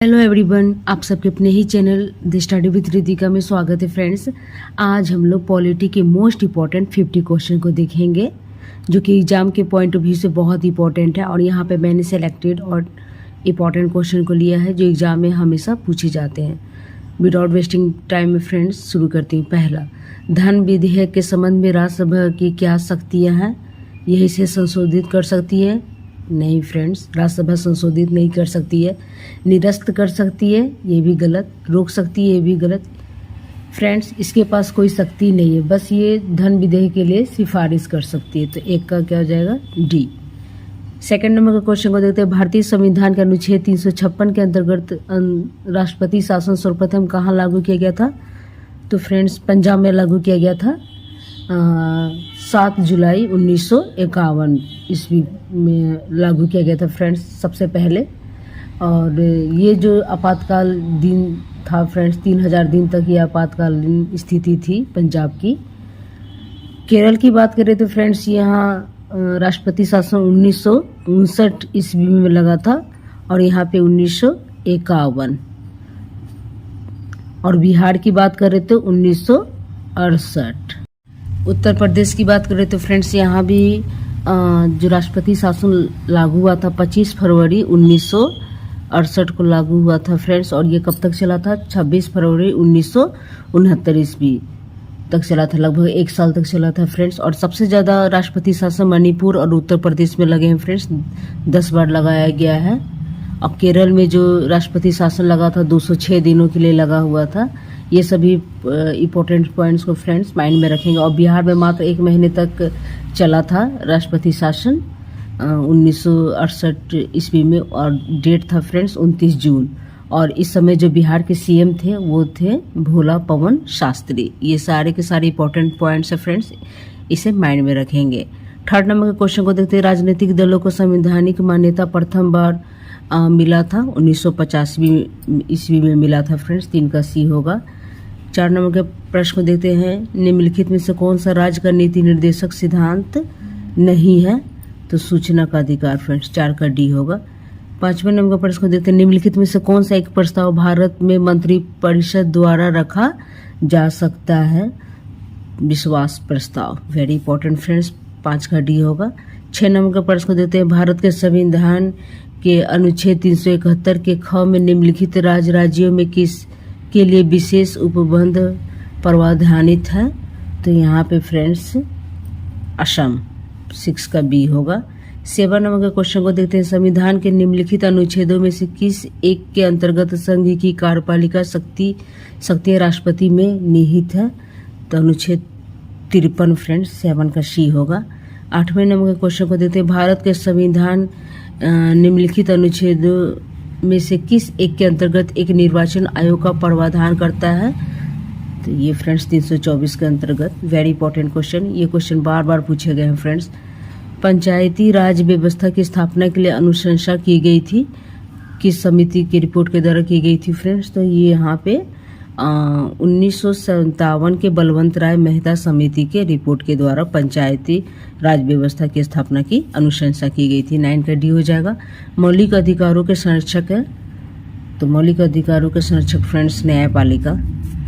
Hello everyone, आप सबके अपने ही channel the study with Ritika में स्वागत है फ्रेंड्स। आज हम लोग पॉलिटी के मोस्ट इम्पॉर्टेंट 50 क्वेश्चन को देखेंगे जो कि एग्जाम के पॉइंट ऑफ व्यू से बहुत इंपॉर्टेंट है। और यहाँ पे मैंने सेलेक्टेड और इम्पॉर्टेंट क्वेश्चन को लिया है जो एग्जाम में हमेशा पूछे जाते हैं। विदाउट वेस्टिंग टाइम में फ्रेंड्स शुरू करती हूँ। पहला, धन विधेयक के संबंध में राज्यसभा की क्या शक्तियाँ हैं? यह इसे संशोधित कर सकती है? नहीं फ्रेंड्स, राज्यसभा संशोधित नहीं कर सकती है। निरस्त कर सकती है, ये भी गलत। रोक सकती है, ये भी गलत। फ्रेंड्स, इसके पास कोई शक्ति नहीं है, बस ये धन विधेयक के लिए सिफारिश कर सकती है। तो एक का क्या हो जाएगा? डी। सेकंड नंबर का क्वेश्चन को देखते हैं। भारतीय संविधान के अनुच्छेद 356 के अंतर्गत राष्ट्रपति शासन सर्वप्रथम कहाँ लागू किया गया था? तो फ्रेंड्स, पंजाब में लागू किया गया था 7 जुलाई 1951 ईस्वी में लागू किया गया था फ्रेंड्स सबसे पहले। और ये जो आपातकाल दिन था फ्रेंड्स, 3000 दिन तक ये आपातकालीन स्थिति थी पंजाब की। केरल की बात करें तो फ्रेंड्स, यहाँ राष्ट्रपति शासन 1959 ईस्वी में लगा था और यहाँ पे 1951। और बिहार की बात करें तो 1968। उत्तर प्रदेश की बात करें तो फ्रेंड्स, यहाँ भी जो राष्ट्रपति शासन लागू हुआ था 25 फरवरी 1968 को लागू हुआ था फ्रेंड्स। और ये कब तक चला था? 26 फरवरी 1969 ईस्वी तक चला था, लगभग 1 साल तक चला था फ्रेंड्स। और सबसे ज़्यादा राष्ट्रपति शासन मणिपुर और उत्तर प्रदेश में लगे हैं फ्रेंड्स, 10 बार लगाया गया है। और केरल में जो राष्ट्रपति शासन लगा था 206 दिनों के लिए लगा हुआ था। ये सभी इम्पोर्टेंट पॉइंट्स को फ्रेंड्स माइंड में रखेंगे। और बिहार में मात्र 1 महीने तक चला था राष्ट्रपति शासन 1968 ईस्वी में, और डेट था फ्रेंड्स 29 जून। और इस समय जो बिहार के सीएम थे वो थे भोला पवन शास्त्री। ये सारे के सारे इंपॉर्टेंट पॉइंट्स है फ्रेंड्स, इसे माइंड में रखेंगे। थर्ड नंबर के क्वेश्चन को देखते हैं। राजनीतिक दलों को संवैधानिक मान्यता प्रथम बार मिला था 1950 ईस्वी में मिला था फ्रेंड्स। 3 का सी होगा। 4 नंबर के प्रश्न को देखते हैं। निम्नलिखित में से कौन सा राज्य का नीति निर्देशक सिद्धांत नहीं है? तो सूचना का अधिकार फ्रेंड्स, 4 का डी होगा। 5वें नंबर का प्रश्न को देखते हैं। निम्नलिखित में से कौन सा एक प्रस्ताव भारत में मंत्रिपरिषद द्वारा रखा जा सकता है? विश्वास प्रस्ताव, वेरी इंपॉर्टेंट फ्रेंड्स, 5 का डी होगा। 6 नंबर का प्रश्न को देखते हैं। भारत के संविधान के अनुच्छेद 371 के ख में निम्नलिखित राज्यों में किस के लिए विशेष उपबंध प्रावधानित है? तो यहाँ पे फ्रेंड्स असम, 6 का बी होगा। 7 नंबर के क्वेश्चन को देखते हैं। संविधान के निम्नलिखित अनुच्छेदों में से किस एक के अंतर्गत संघ की कार्यपालिका शक्ति राष्ट्रपति में निहित है? तो अनुच्छेद 53 फ्रेंड्स, 7 का सी होगा। 8वें नंबर के क्वेश्चन को देखते हैं। भारत के संविधान निम्नलिखित अनुच्छेदों में से किस एक के अंतर्गत एक निर्वाचन आयोग का प्रावधान करता है? तो ये फ्रेंड्स 324 के अंतर्गत, वेरी इंपॉर्टेंट क्वेश्चन। ये क्वेश्चन बार बार पूछे गए हैं फ्रेंड्स। पंचायती राज व्यवस्था की स्थापना के लिए अनुशंसा की गई थी, किस समिति की रिपोर्ट के द्वारा की गई थी फ्रेंड्स? तो ये यहाँ पे 1957 के बलवंत राय मेहता समिति के रिपोर्ट के द्वारा पंचायती राज व्यवस्था की स्थापना की अनुशंसा की गई थी। 9 का डी हो जाएगा। मौलिक अधिकारों के संरक्षक है, तो मौलिक अधिकारों के संरक्षक फ्रेंड्स न्यायपालिका,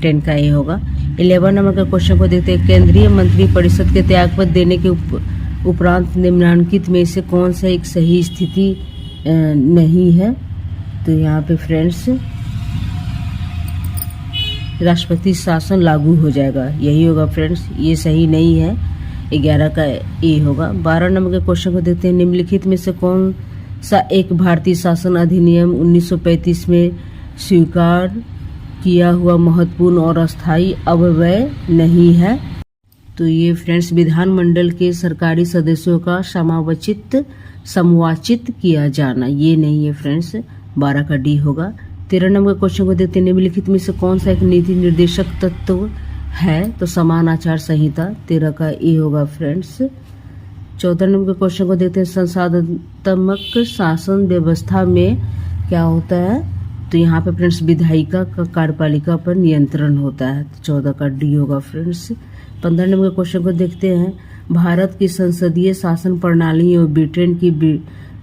10 का ए होगा। 11 नंबर का क्वेश्चन को देखते हैं। केंद्रीय मंत्रिपरिषद के त्यागपत्र देने के उपरांत निम्नलिखित में से कौन सा एक सही स्थिति नहीं है? तो यहाँ पे फ्रेंड्स राष्ट्रपति शासन लागू हो जाएगा, यही होगा फ्रेंड्स। ये सही नहीं है, 11 का ए होगा। 12 नंबर के क्वेश्चन को देखते हैं। निम्नलिखित में से कौन सा एक भारतीय शासन अधिनियम 1935 में स्वीकार किया हुआ महत्वपूर्ण और अस्थायी अव्यय नहीं है? तो ये फ्रेंड्स विधानमंडल के सरकारी सदस्यों का समावचित किया जाना, ये नहीं है फ्रेंड्स, 12 का डी होगा। 13 नंबर क्वेश्चन को देखते हैं। निम्नलिखित में से कौन सा एक नीति निर्देशक तत्व है? तो समान आचार संहिता, 13 का ए होगा फ्रेंड्स। 14 नंबर के क्वेश्चन को देखते हैं। संसाधनात्मक शासन व्यवस्था में क्या होता है? तो यहाँ पे फ्रेंड्स विधायिका का कार्यपालिका पर नियंत्रण होता है, 14 का डी होगा फ्रेंड्स। 15 नंबर के क्वेश्चन को देखते हैं। भारत की संसदीय शासन प्रणाली और ब्रिटेन की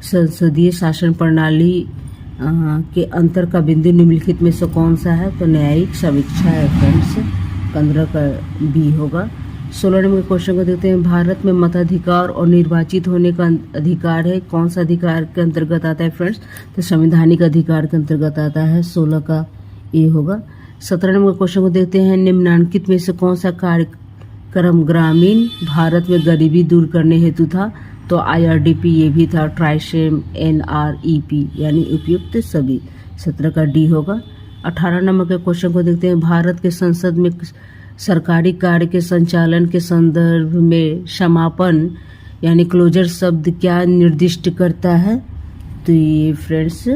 संसदीय शासन प्रणाली के अंतर का बिंदु निम्नलिखित में से कौन सा है? तो न्यायिक समीक्षा है फ्रेंड्स, 15 का बी होगा। 16 नंबर क्वेश्चन को देखते हैं। भारत में मताधिकार और निर्वाचित होने का अधिकार है, कौन सा अधिकार के अंतर्गत आता है फ्रेंड्स? तो संवैधानिक अधिकार के अंतर्गत आता है, 16 का ए होगा। 17 नंबर क्वेश्चन को देखते हैं। निम्नलिखित में से कौन सा कार्यक्रम ग्रामीण भारत में गरीबी दूर करने हेतु था? तो IRDP ये भी था, ट्राइसेम, NREP यानी उपयुक्त सभी, 17 का डी होगा। 18 नंबर के क्वेश्चन को देखते हैं। भारत के संसद में सरकारी कार्य के संचालन के संदर्भ में समापन यानी क्लोजर शब्द क्या निर्दिष्ट करता है? तो ये फ्रेंड्स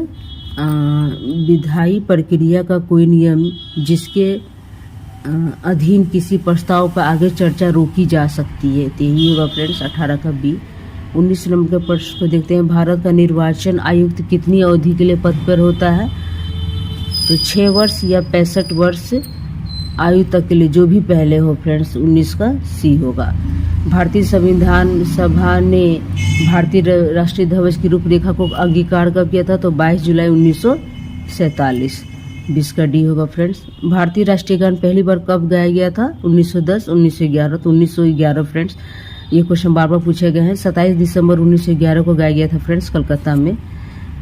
विधायी प्रक्रिया का कोई नियम जिसके अधीन किसी प्रस्ताव पर आगे चर्चा रोकी जा सकती है, तो यही होगा फ्रेंड्स 18 का बी। 19 नंबर के प्रश्न को देखते हैं। भारत का निर्वाचन आयुक्त कितनी अवधि के लिए पद पर होता है? तो 6 वर्ष या 65 वर्ष आयु तक के लिए, जो भी पहले हो फ्रेंड्स, 19 का सी होगा। भारतीय संविधान सभा ने भारतीय राष्ट्रीय ध्वज की रूपरेखा को अंगीकार कब किया था? तो 22 जुलाई 1947, 20 का डी होगा फ्रेंड्स। भारतीय राष्ट्रीय गान पहली बार कब गाया गया था? 1910, 1911, तो 1911 फ्रेंड्स, ये क्वेश्चन बार बार पूछे गए हैं। 27 दिसंबर 1911 को गाया गया था फ्रेंड्स, कलकत्ता में,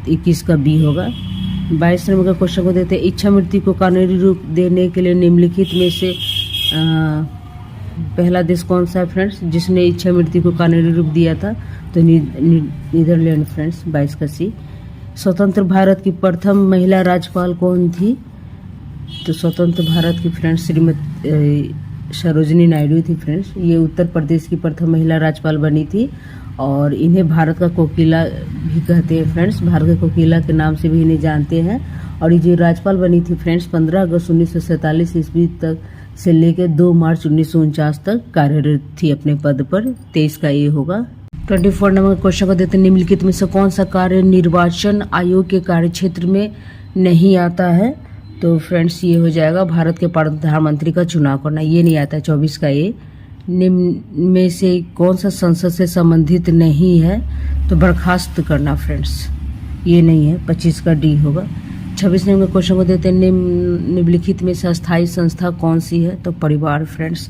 21 का बी होगा। 22 नंबर का क्वेश्चन को देते हैं। इच्छा मृत्यु को कानूनी रूप देने के लिए निम्नलिखित में से पहला देश कौन सा है फ्रेंड्स जिसने इच्छा मृत्यु को कानूनी रूप दिया था? तो नीदरलैंड फ्रेंड्स, 22 का सी। स्वतंत्र भारत की प्रथम महिला राज्यपाल कौन थी? तो स्वतंत्र भारत की फ्रेंड्स श्रीमती सरोजिनी नायडू थी फ्रेंड्स। ये उत्तर प्रदेश की प्रथम महिला राज्यपाल बनी थी और इन्हें भारत का कोकिला भी कहते हैं फ्रेंड्स, भारत के कोकिला के नाम से भी इन्हें जानते हैं। और ये जो राज्यपाल बनी थी फ्रेंड्स 15 अगस्त 1947 ईस्वी तक से लेकर 2 मार्च 1949 तक कार्यरत थी अपने पद पर, 23 का ये होगा। 24 नंबर क्वेश्चन को देते हैं। निम्नलिखित में से कौन सा कार्य निर्वाचन आयोग के कार्यक्षेत्र में नहीं आता है? तो फ्रेंड्स ये हो जाएगा भारत के प्रधानमंत्री का चुनाव करना, ये नहीं आता है, 24 का ये। निम्न में से कौन सा संसद से संबंधित नहीं है? तो बर्खास्त करना फ्रेंड्स, ये नहीं है, 25 का डी होगा। 26 नंबर क्वेश्चन को देते हैं। निम्नलिखित में से अस्थायी संस्था कौन सी है? तो परिवार फ्रेंड्स,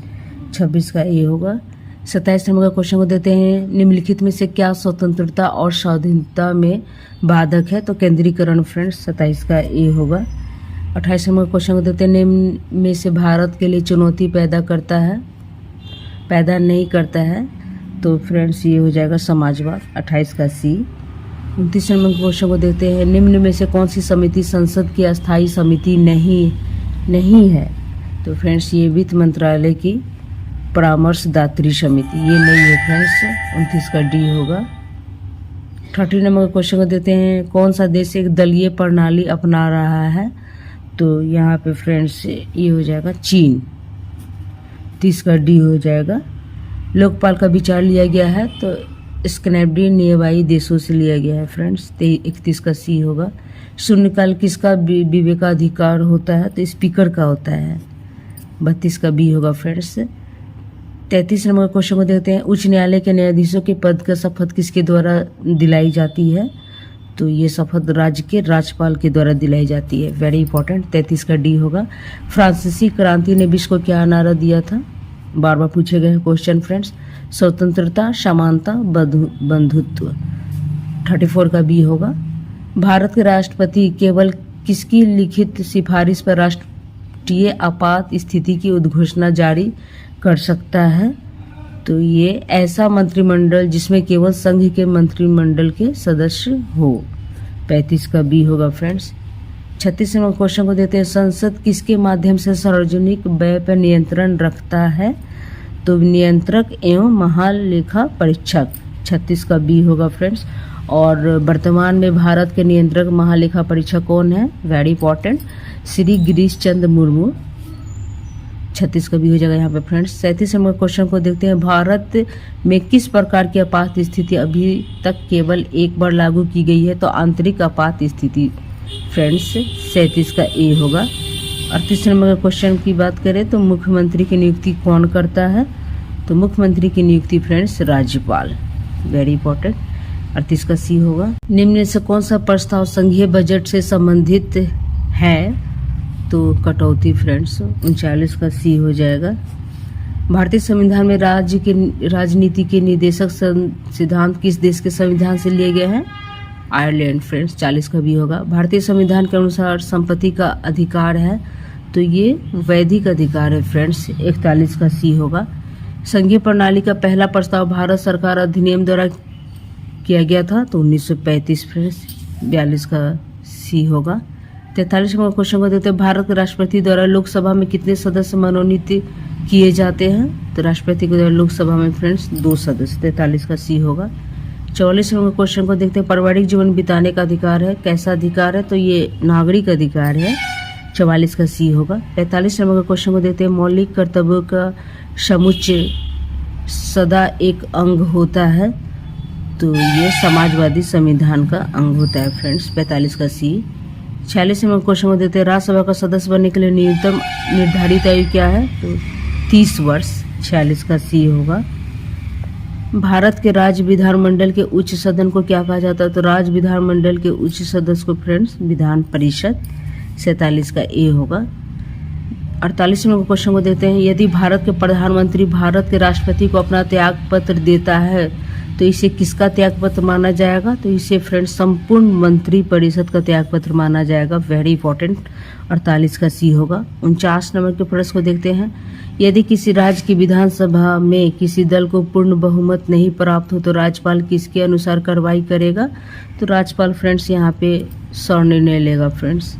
26 का ए होगा। 27 नंबर का क्वेश्चन को देते हैं। निम्नलिखित में से क्या स्वतंत्रता और स्वाधीनता में बाधक है? तो केंद्रीकरण फ्रेंड्स, 27 का ए होगा। 28 नंबर क्वेश्चन को देते हैं। निम्न में से भारत के लिए चुनौती पैदा नहीं करता है? तो फ्रेंड्स ये हो जाएगा समाजवाद, 28 का सी। 29 नंबर क्वेश्चन को देते हैं। निम्न में से कौन सी समिति संसद की अस्थायी समिति नहीं है? तो फ्रेंड्स ये वित्त मंत्रालय की परामर्शदात्री समिति, ये नहीं है फ्रेंड्स, 29 का डी होगा। 30 नंबर क्वेश्चन को देते हैं। कौन सा देश एक दलीय प्रणाली अपना रहा है? तो यहाँ पे फ्रेंड्स ये हो जाएगा चीन, 30 का डी हो जाएगा। लोकपाल का विचार लिया गया है तो स्कैंडिनेवियन निवासी देशों से लिया गया है फ्रेंड्स, 31 का सी होगा। शून्यकाल किसका विवेकाधिकार होता है? तो स्पीकर का होता है, 32 का बी होगा फ्रेंड्स। 33 नंबर क्वेश्चन को देखते हैं। उच्च न्यायालय के न्यायाधीशों के पद का शपथ किसके द्वारा दिलाई जाती है? तो ये शपथ राज्य के राज्यपाल के द्वारा दिलाई जाती है, वेरी इंपॉर्टेंट, 33 का डी होगा। फ्रांसीसी क्रांति ने विश्व को क्या नारा दिया था? बार बार पूछे गए क्वेश्चन फ्रेंड्स, स्वतंत्रता, समानता, बंधुत्व, 34 का बी होगा। भारत के राष्ट्रपति केवल किसकी लिखित सिफारिश पर राष्ट्रीय आपात स्थिति की उद्घोषणा जारी कर सकता है? तो ये ऐसा मंत्रिमंडल जिसमें केवल संघ के मंत्रिमंडल के सदस्य हो, 35 का बी होगा फ्रेंड्स। 36 नंबर क्वेश्चन को देते हैं। संसद किसके माध्यम से सार्वजनिक व्यय पर नियंत्रण रखता है? तो नियंत्रक एवं महालेखा परीक्षक, 36 का बी होगा फ्रेंड्स। और वर्तमान में भारत के नियंत्रक महालेखा परीक्षक कौन है? वेरी इंपॉर्टेंट, श्री गिरीश चंद्र मुर्मू, 36 का भी हो जाएगा यहाँ पे फ्रेंड्स। 37 नंबर क्वेश्चन को देखते हैं। भारत में किस प्रकार की आपात स्थिति अभी तक केवल एक बार लागू की गई है? तो आंतरिक आपात स्थिति फ्रेंड्स, 37 का ए होगा। 38 नंबर क्वेश्चन की बात करें तो मुख्यमंत्री की नियुक्ति कौन करता है? तो मुख्यमंत्री की नियुक्ति फ्रेंड्स राज्यपाल, वेरी इंपॉर्टेंट। 38 का सी होगा। निम्न में से कौन सा प्रस्ताव संघीय बजट से संबंधित है? तो कटौती फ्रेंड्स, 39 का सी हो जाएगा। भारतीय संविधान में राज्य के राजनीति के निर्देशक सिद्धांत किस देश के संविधान से लिए गए हैं? आयरलैंड फ्रेंड्स, 40 का भी होगा। भारतीय संविधान के अनुसार संपत्ति का अधिकार है, तो ये वैधिक अधिकार है फ्रेंड्स, 41 का सी होगा। संघीय प्रणाली का पहला प्रस्ताव भारत सरकार अधिनियम द्वारा किया गया था, तो 1935 फ्रेंड्स, 42 का सी होगा। 43 नंबर क्वेश्चन को देखते हैं, भारत के राष्ट्रपति द्वारा लोकसभा में कितने सदस्य मनोनीत किए जाते हैं? तो राष्ट्रपति के द्वारा लोकसभा में फ्रेंड्स 2 सदस्य, 43 का सी होगा। 44 नंबर क्वेश्चन को देखते हैं, पारिवारिक जीवन बिताने का अधिकार है, कैसा अधिकार है? तो ये नागरिक अधिकार है, 44 का सी होगा। 45 नंबर के क्वेश्चन को देखते हैं, मौलिक कर्तव्यों का समुच्चय सदा एक अंग होता है, तो ये समाजवादी संविधान का अंग होता है फ्रेंड्स, 45 का सी। 46 नंबर क्वेश्चन को देते हैं, राज्यसभा का सदस्य बनने के लिए न्यूनतम निर्धारित आयु क्या है? तो 30 वर्ष, 46 का सी होगा। भारत के राज्य विधानमंडल के उच्च सदन को क्या कहा जाता है? तो राज्य विधानमंडल के उच्च सदस्य को फ्रेंड्स विधान परिषद, 47 का ए होगा। 48 नंबर क्वेश्चन को देते हैं, यदि भारत के प्रधानमंत्री भारत के राष्ट्रपति को अपना त्याग पत्र देता है, तो इसे किसका त्याग पत्र माना जाएगा? तो इसे फ्रेंड्स संपूर्ण मंत्री परिषद का त्याग पत्र माना जाएगा, वेरी इंपॉर्टेंट, 48 का सी होगा। 49 नंबर के प्रश्न को देखते हैं, यदि किसी राज्य की विधानसभा में किसी दल को पूर्ण बहुमत नहीं प्राप्त हो, तो राज्यपाल किसके अनुसार कार्रवाई करेगा? तो राज्यपाल फ्रेंड्स यहाँ पे निर्णय लेगा फ्रेंड्स,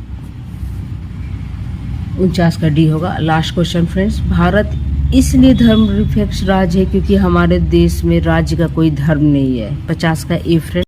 49 का डी होगा। लास्ट क्वेश्चन फ्रेंड्स, भारत इसलिए धर्म निरपेक्ष राज्य है क्योंकि हमारे देश में राज्य का कोई धर्म नहीं है, 50 का ए फ्रेंड्स।